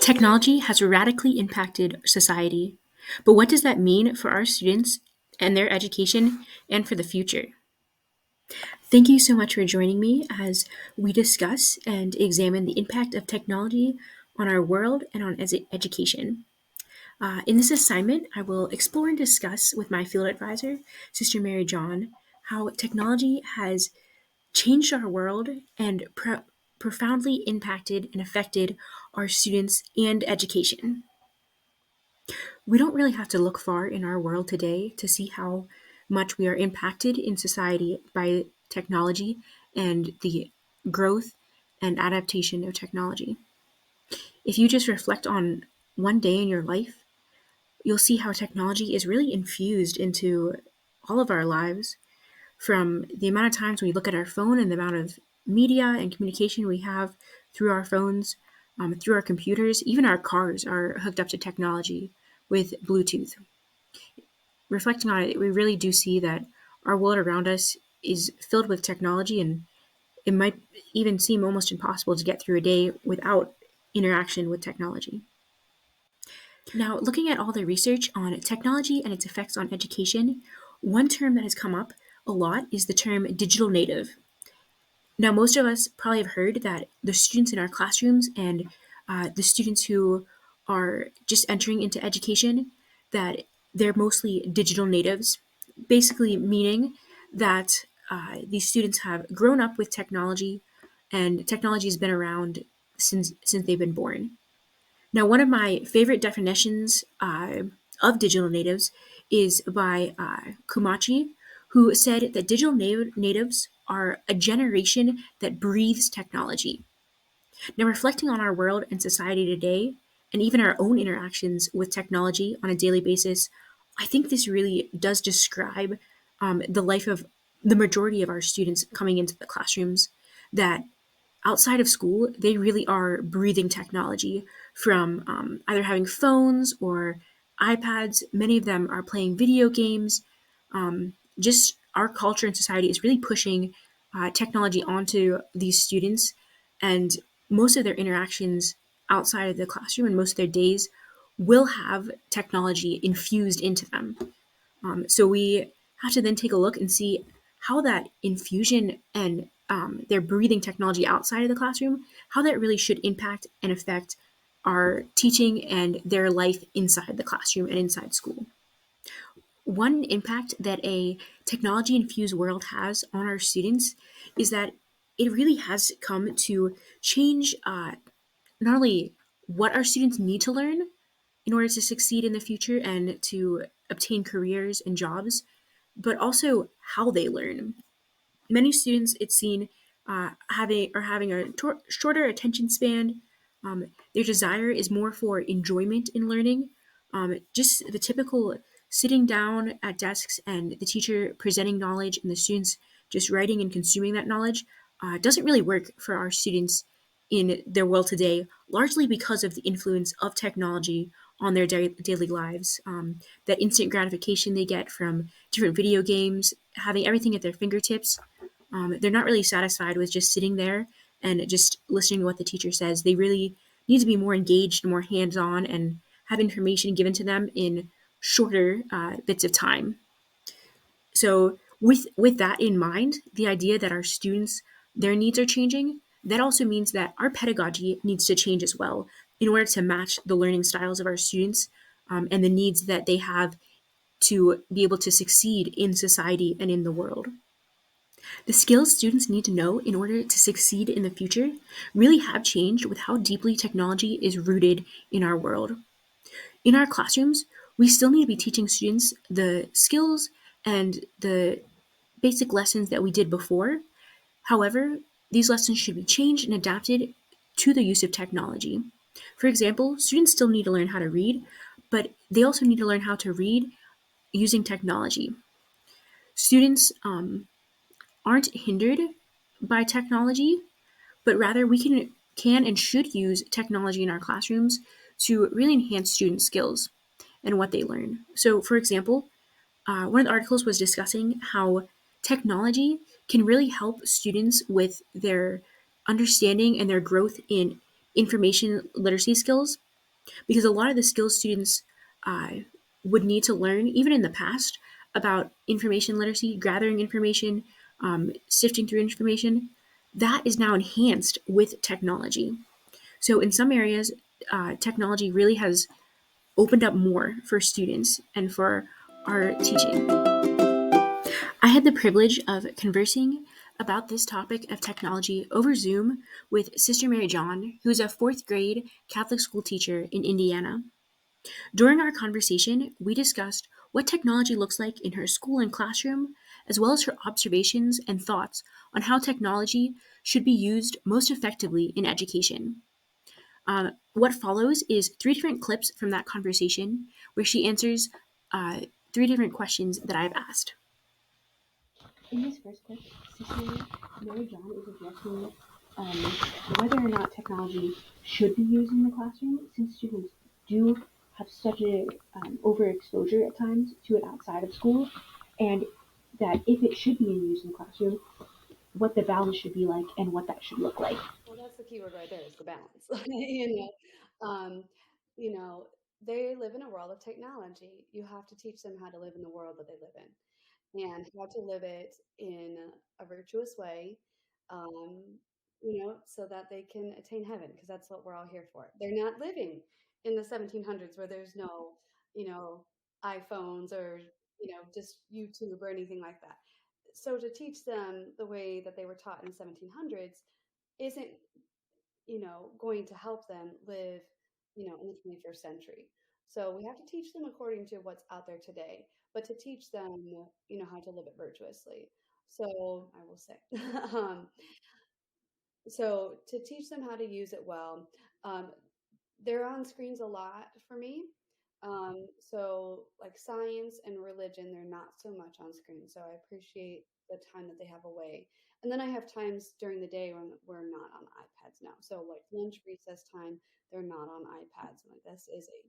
Technology has radically impacted society, but what does that mean for our students and their education and for the future? Thank you so much for joining me as we discuss and examine the impact of technology on our world and on education. In this assignment, I will explore and discuss with my field advisor, Sister Mary John, how technology has changed our world and profoundly impacted and affected our students and education. We don't really have to look far in our world today to see how much we are impacted in society by technology and the growth and adaptation of technology. If you just reflect on one day in your life, you'll see how technology is really infused into all of our lives, from the amount of times we look at our phone and the amount of media and communication we have through our phones, through our computers. Even our cars are hooked up to technology with Bluetooth. Reflecting on it, we really do see that our world around us is filled with technology, and it might even seem almost impossible to get through a day without interaction with technology. Now, looking at all the research on technology and its effects on education, one term that has come up a lot is the term digital native. Now, most of us probably have heard that the students in our classrooms and the students who are just entering into education, that they're mostly digital natives, basically meaning that these students have grown up with technology, and technology has been around since they've been born. Now, one of my favorite definitions of digital natives is by Kumachi, who said that digital natives are a generation that breathes technology. Now, reflecting on our world and society today, and even our own interactions with technology on a daily basis, I think this really does describe the life of the majority of our students coming into the classrooms, that outside of school, they really are breathing technology from either having phones or iPads. Many of them are playing video games. Just our culture and society is really pushing technology onto these students, and most of their interactions outside of the classroom and most of their days will have technology infused into them. So we have to then take a look and see how that infusion and their breathing technology outside of the classroom, how that really should impact and affect our teaching and their life inside the classroom and inside school. One impact that a technology infused world has on our students is that it really has come to change not only what our students need to learn in order to succeed in the future and to obtain careers and jobs, but also how they learn. Many students, it's seen, having a shorter attention span. Their desire is more for enjoyment in learning. Just the typical sitting down at desks and the teacher presenting knowledge and the students just writing and consuming that knowledge doesn't really work for our students in their world today, largely because of the influence of technology on their daily lives. That instant gratification they get from different video games, having everything at their fingertips. They're not really satisfied with just sitting there and just listening to what the teacher says. They really need to be more engaged, more hands-on, and have information given to them in shorter bits of time. So with that in mind, the idea that our students, their needs are changing, that also means that our pedagogy needs to change as well in order to match the learning styles of our students, and the needs that they have to be able to succeed in society and in the world. The skills students need to know in order to succeed in the future really have changed with how deeply technology is rooted in our world. In our classrooms, we still need to be teaching students the skills and the basic lessons that we did before. However, these lessons should be changed and adapted to the use of technology. For example, students still need to learn how to read, but they also need to learn how to read using technology. Students aren't hindered by technology, but rather we can and should use technology in our classrooms to really enhance student skills and what they learn. So, for example, one of the articles was discussing how technology can really help students with their understanding and their growth in information literacy skills. because a lot of the skills students uh, would need to learn, even in the past, about information literacy, gathering information, sifting through information, that is now enhanced with technology. So in some areas, technology really has opened up more for students and for our teaching. I had the privilege of conversing about this topic of technology over Zoom with Sister Mary John, who's a fourth grade Catholic school teacher in Indiana. During our conversation, we discussed what technology looks like in her school and classroom, as well as her observations and thoughts on how technology should be used most effectively in education. What follows is three different clips from that conversation where she answers three different questions that I've asked. In this first clip, Sister Mary John is addressing whether or not technology should be used in the classroom, since students do have such a overexposure at times to it outside of school, and that if it should be used in the classroom, what the balance should be like and what that should look like. Well, that's the key word right there is the balance. Um, you know, they live in a world of technology. You have to teach them how to live in the world that they live in and how to live it in a virtuous way, um, so that they can attain heaven, because that's what we're all here for. They're not living in the 1700s where there's no, you know, iPhones or, just YouTube or anything like that. So to teach them the way that they were taught in the 1700s isn't, going to help them live, in the 21st century. So we have to teach them according to what's out there today, but to teach them, how to live it virtuously. So I will say, um, so to teach them how to use it well, um, they're on screens a lot for me. So like science and religion, they're not so much on screen. So I appreciate the time that they have away. And then I have times during the day when we're not on iPads now. So like lunch recess time, they're not on iPads. I'm like, this is a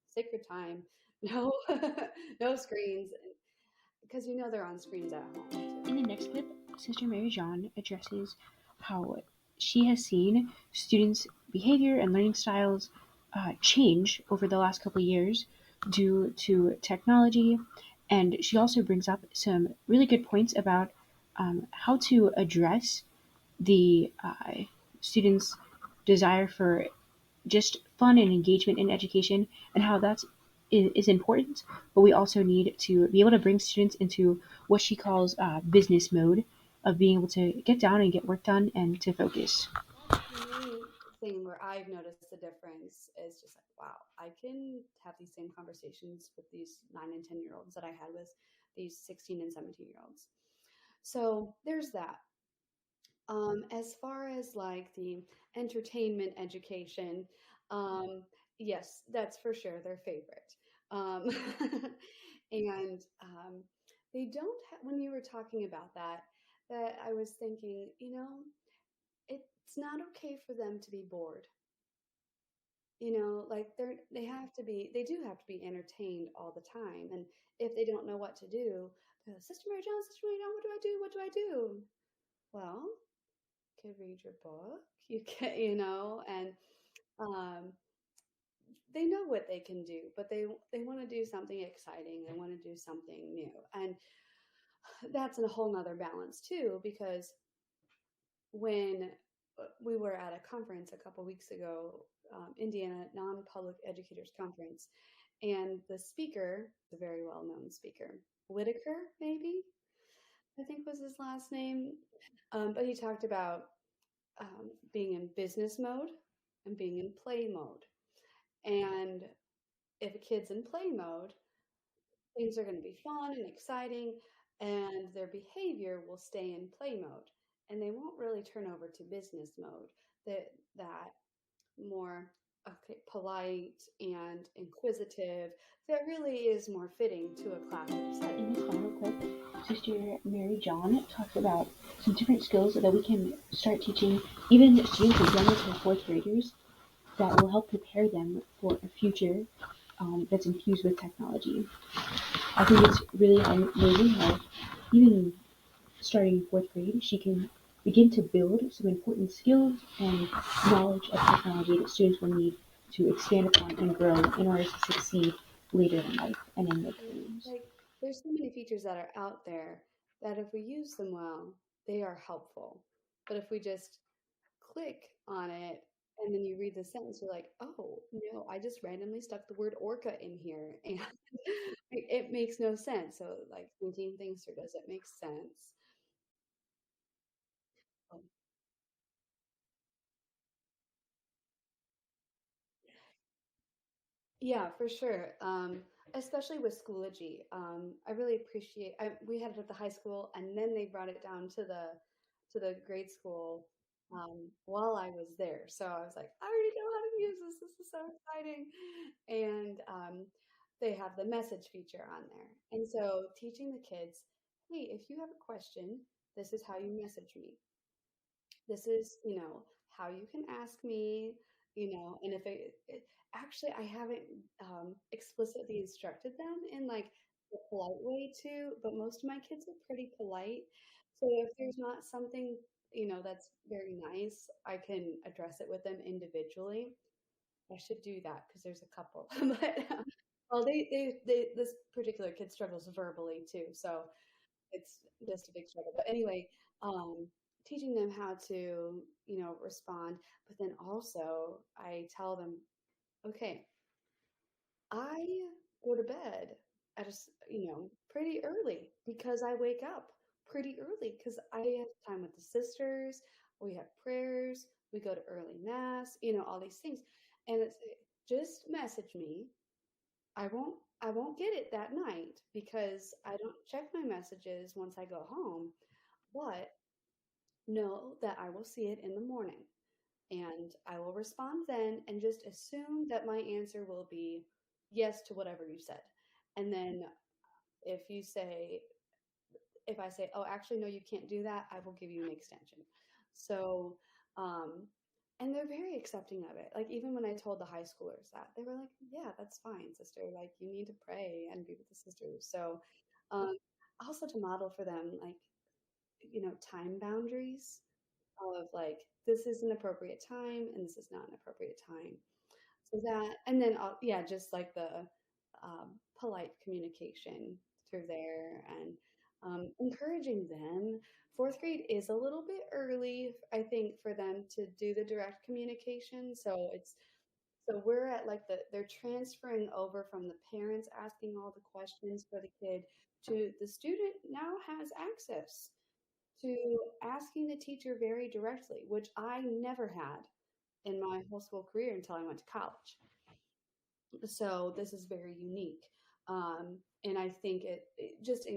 sacred time. No, no screens, because they're on screens at home In too. the next clip, Sister Mary John addresses how she has seen students' behavior and learning styles change over the last couple of years due to technology. And she also brings up some really good points about how to address the students' desire for just fun and engagement in education, and how is important, but we also need to be able to bring students into what she calls business mode of being able to get down and get work done and to focus. That's the main thing where I've noticed the difference is just like, wow, I can have these same conversations with these 9 and 10-year-olds that I had with these 16 and 17-year-olds. So there's that. As far as like the entertainment education, um, yes, that's for sure their favorite. Um, and they don't, when you were talking about that, that I was thinking, it's not okay for them to be bored. Like they do have to be entertained all the time. And if they don't know what to do, they're like, Sister Mary John, Sister Mary John, what do I do? What do I do? Well, you could read your book. You can, and um, they know what they can do, but they want to do something exciting. They want to do something new, and that's a whole nother balance too. Because when we were at a conference a couple weeks ago, Indiana Non-Public Educators Conference, and the speaker, a very well-known speaker, Whitaker, maybe I think was his last name, but he talked about being in business mode and being in play mode. And if a kid's in play mode, things are going to be fun and exciting, and their behavior will stay in play mode, and they won't really turn over to business mode. That more, okay, polite and inquisitive, that really is more fitting to a classroom In setting. this final clip, Sister Mary John talks about some different skills that we can start teaching even students as young as her fourth graders that will help prepare them for a future that's infused with technology. I think it's really amazing how even starting in fourth grade, she can begin to build some important skills and knowledge of technology that students will need to expand upon and grow in order to succeed later in life and in their Yeah, careers. like there's so many features that are out there that if we use them well, they are helpful. But if we just click on it and then you read the sentence, you're like, oh no, I just randomly stuck the word orca in here and it makes no sense. So like thinking things through, does it make sense? Um, Yeah, for sure. Especially with Schoology. I really appreciate we had it at the high school and then they brought it down to the grade school while I was there. So I was like, I already know how to use this. This is so exciting. And they have the message feature on there. And so teaching the kids, hey, if you have a question, this is how you message me. This is, how you can ask me, and if actually, I haven't explicitly instructed them in like the polite way too, but most of my kids are pretty polite. So if there's not something, that's very nice, I can address it with them individually. I should do that because there's a couple. But well, this particular kid struggles verbally too, so it's just a big struggle. But anyway, um, teaching them how to, respond. But then also, I tell them, okay, I go to bed at pretty early because I wake up pretty early because I have time with the sisters. We have prayers. We go to early mass. All these things, and it's just message me. I won't get it that night because I don't check my messages once I go home, but know that I will see it in the morning and I will respond then and just assume that my answer will be yes to whatever you said. And then if you say, if I say, oh, actually, no, you can't do that, I will give you an extension. So, um, and they're very accepting of it. Like, even when I told the high schoolers that, they were like, yeah, that's fine, sister. Like, you need to pray and be with the sisters. So, um, also to model for them, like, time boundaries of like, this is an appropriate time and this is not an appropriate time. So that, and then, yeah, just like the polite communication through there and encouraging them. Fourth grade is a little bit early, I think, for them to do the direct communication. So we're at like they're transferring over from the parents asking all the questions for the kid to the student now has access to asking the teacher very directly, which I never had in my whole school career until I went to college. So this is very unique. And I think it just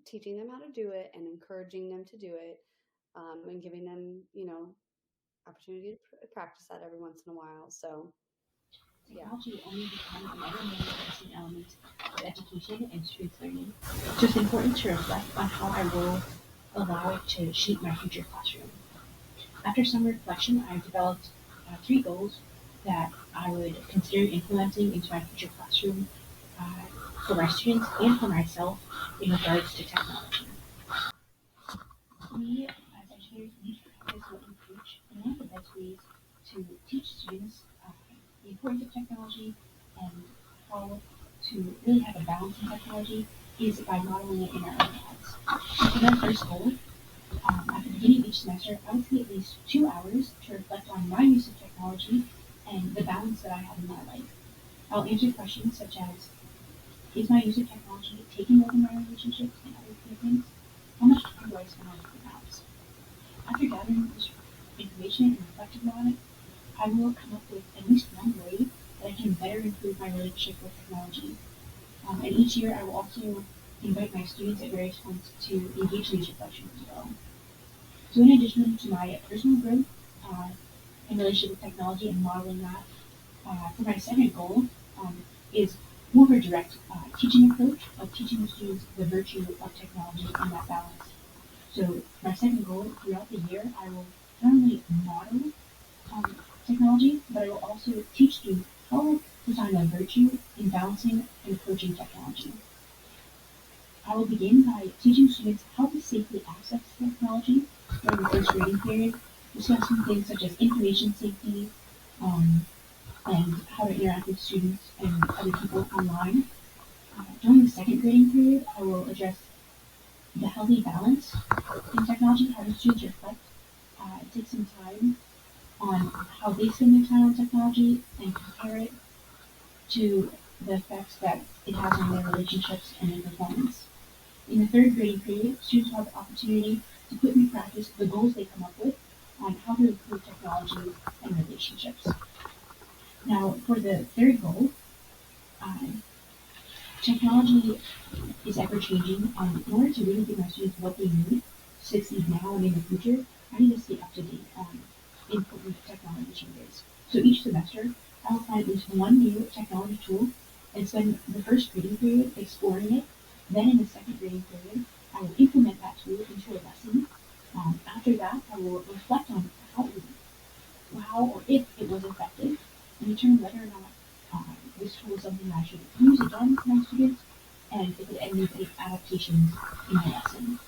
teaching them how to do it and encouraging them to do it and giving them, opportunity to practice that every once in a while. So, yeah. Technology only becomes another more interesting element of education and students' learning. So it's important to reflect on how I will allow it to shape my future classroom. After some reflection, I developed three goals that I would consider implementing into my future classroom uh, for my students and for myself in regards to technology. We, as educators, need to practice what we preach, and one of the best ways to teach students the importance of technology and how to really have a balance in technology is by modeling it in our own lives. So for my first goal, at the beginning of each semester, I would take at least 2 hours to reflect on my use of technology and the balance that I have in my life. I'll answer questions such as, is my use of technology taking over my relationships and other things? How much time do I spend on different apps? After gathering this information and reflecting on it, I will come up with at least one way that I can better improve my relationship with technology. And each year, I will also invite my students at various points to engage in these reflections as well. So in addition to my personal growth uh, in relationship with technology and modeling that, for my second goal is more of a direct teaching approach of teaching the students the virtue of technology and that balance. So my second goal throughout the year, I will not only model technology, but I will also teach students how to find the virtue in balancing and approaching technology. I will begin by teaching students how to safely access technology during the first reading period, discussing things such as information safety, um, and how to interact with students and other people online. During the second grading period, I will address the healthy balance in technology, how do students reflect, take some time on how they spend their time on technology and compare it to the effects that it has on their relationships and their performance. In the third grading period, students will have the opportunity to put into practice the goals they come up with on how to improve technology and relationships. Now, for the third goal, uh, technology is ever changing. In order to really give my students what they need to succeed now and in the future, I need to stay up to date on important technology changes. So each semester, I will find at least one new technology tool and spend the first grading period exploring it. Then in the second grading period, I will implement that tool into a lesson. After that, I will reflect on how or if it was effective and determine whether or not this tool is something I should use again for my students and if it needs any adaptations in my lesson.